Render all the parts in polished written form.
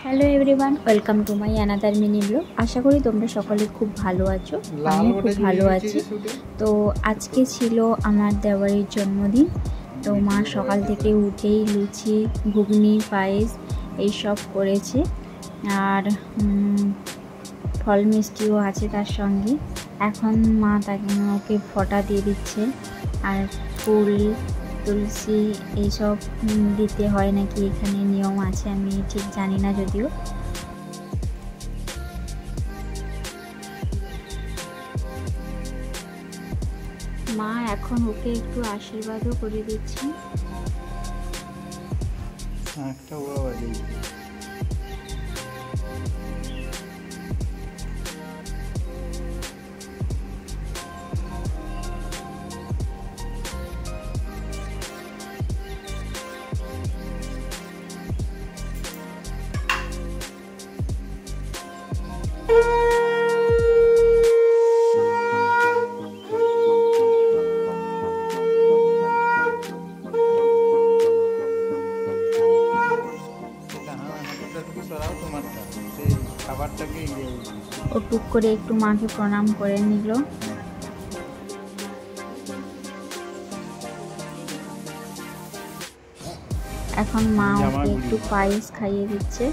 Hello everyone, welcome to my another mini blog. আশা করি তোমরা সকলে খুব ভালো আছো, আমিও খুব ভালো আছি। তো আজকে ছিল আমার দেওয়ারের জন্মদিন। তো মা সকাল থেকে উঠেই লুচি, ঘুগনি, পায়েস এইসব করেছে, আর ফল মিষ্টিও আছে তার সঙ্গে। এখন মা ওকে ফোঁটা দিয়ে দিচ্ছে, আর ফুল, তুলসী এইসব দিতে হয় নাকি, এখানে নিয়ম আছে, আমি ঠিক জানি না যদিও। মা এখন ওকে একটু আশীর্বাদও করে দিচ্ছি। ও টুক করে একটু মাকে প্রণাম করে নিল। এখন মা ওকে একটু পায়েস খাইয়ে দিচ্ছে।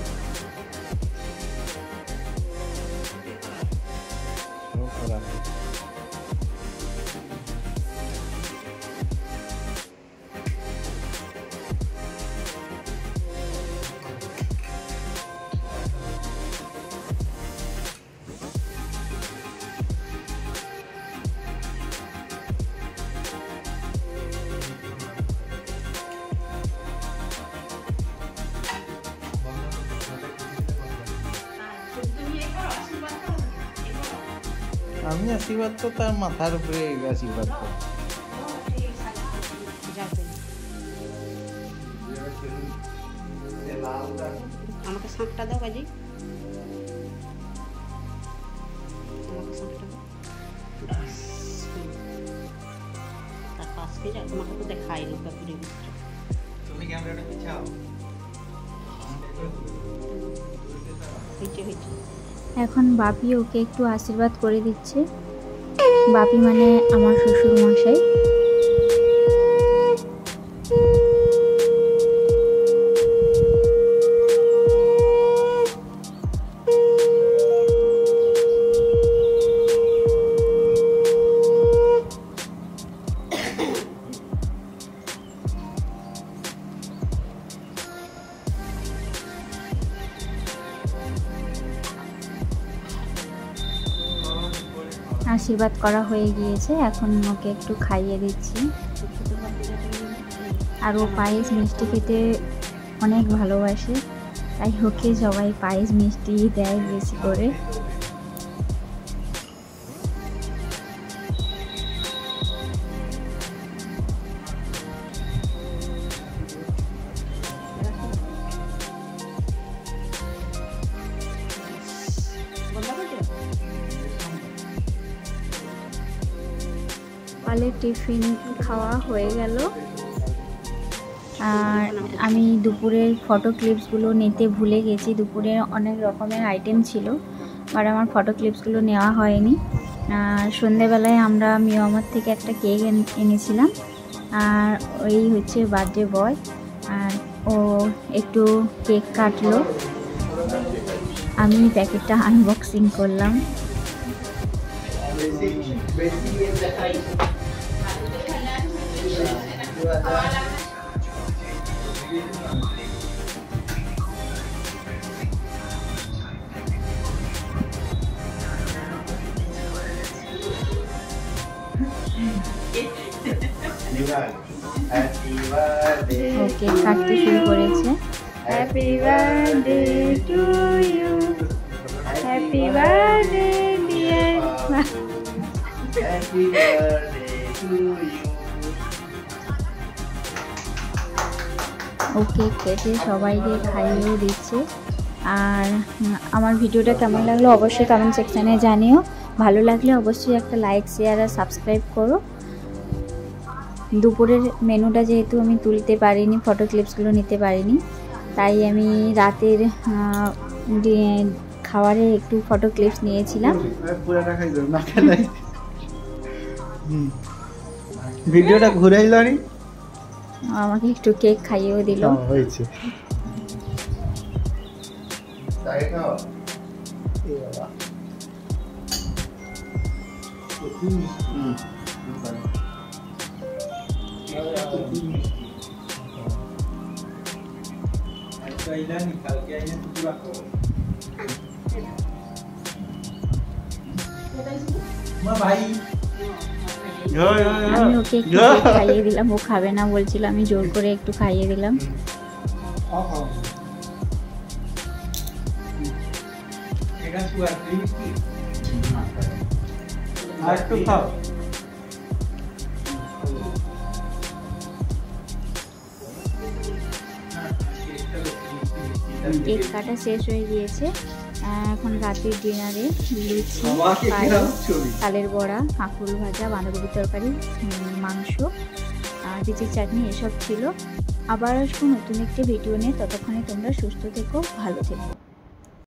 আমি আশীর্বাদ তো তার মাথার উপরে আশীর্বাদ করি। আমাকে শাঁখটা দাও বাজি, আমাকে শাঁখটা দাও। তার পাশ থেকে যাও, তোমাকে তো দেখাই নি কাপড়ের ভিতরে। তুমি ক্যামেরাটা পিছাও। হয়েছে। এখন বাপি ওকে একটু আশীর্বাদ করে দিচ্ছে। বাপি মানে আমার শ্বশুর মশাই। আশীর্বাদ করা হয়ে গিয়েছে, এখন ওকে একটু খাইয়ে দিচ্ছি। আর ও পায়েস মিষ্টি খেতে অনেক ভালোবাসে, তাই ওকে সবাই পায়েস মিষ্টি দেয় বেশি করে। সকালে টিফিন খাওয়া হয়ে গেল, আর আমি দুপুরের ফটো ক্লিপসগুলো নিতে ভুলে গেছি। দুপুরে অনেক রকমের আইটেম ছিল, আর আমার ফটো ক্লিপসগুলো নেওয়া হয়নি। সন্ধেবেলায় আমরা মিয়ামার থেকে একটা কেক এনেছিলাম, আর ওই হচ্ছে বার্থডে বয়, আর ও একটু কেক কাটলো, আমি প্যাকেটটা আনবক্সিং করলাম। ওকে কাটতে শুরু করেছে। Happy birthday to you, happy birthday dear, happy birthday to you. ওকে কেটে সবাইকে খাইয়েও দিচ্ছে। আর আমার ভিডিওটা কেমন লাগলো অবশ্যই কমেন্ট সেকশানে জানিও। ভালো লাগলে অবশ্যই একটা লাইক, শেয়ার আর সাবস্ক্রাইব করো। দুপুরের মেনুটা যেহেতু আমি তুলতে পারিনি, ফটো ক্লিপসগুলো নিতে পারিনি, তাই আমি রাতের খাবারে একটু ফটো ক্লিপস নিয়েছিলাম। ভিডিওটা ঘুরাইল নি, আমাকে একটু কেক খাইয়েও দিল। হয়েছে আমি ওকে একটু কেক খাইয়ে দিলাম, ও খাবে না বলছিল, আমি জোর করে একটু খাইয়ে দিলাম। কেক কাটা শেষ হয়ে গিয়েছে। এখন রাতের ডিনারে লুচি, পায়েস, তালের বড়া, কাঁকরোল ভাজা, বাঁধাকপির তরকারি, মাংস, চিচির চাটনি এসব ছিল। আবার আসবো নতুন একটি ভিডিও নিয়ে, ততক্ষণে তোমরা সুস্থ থেকো, ভালো থেকো।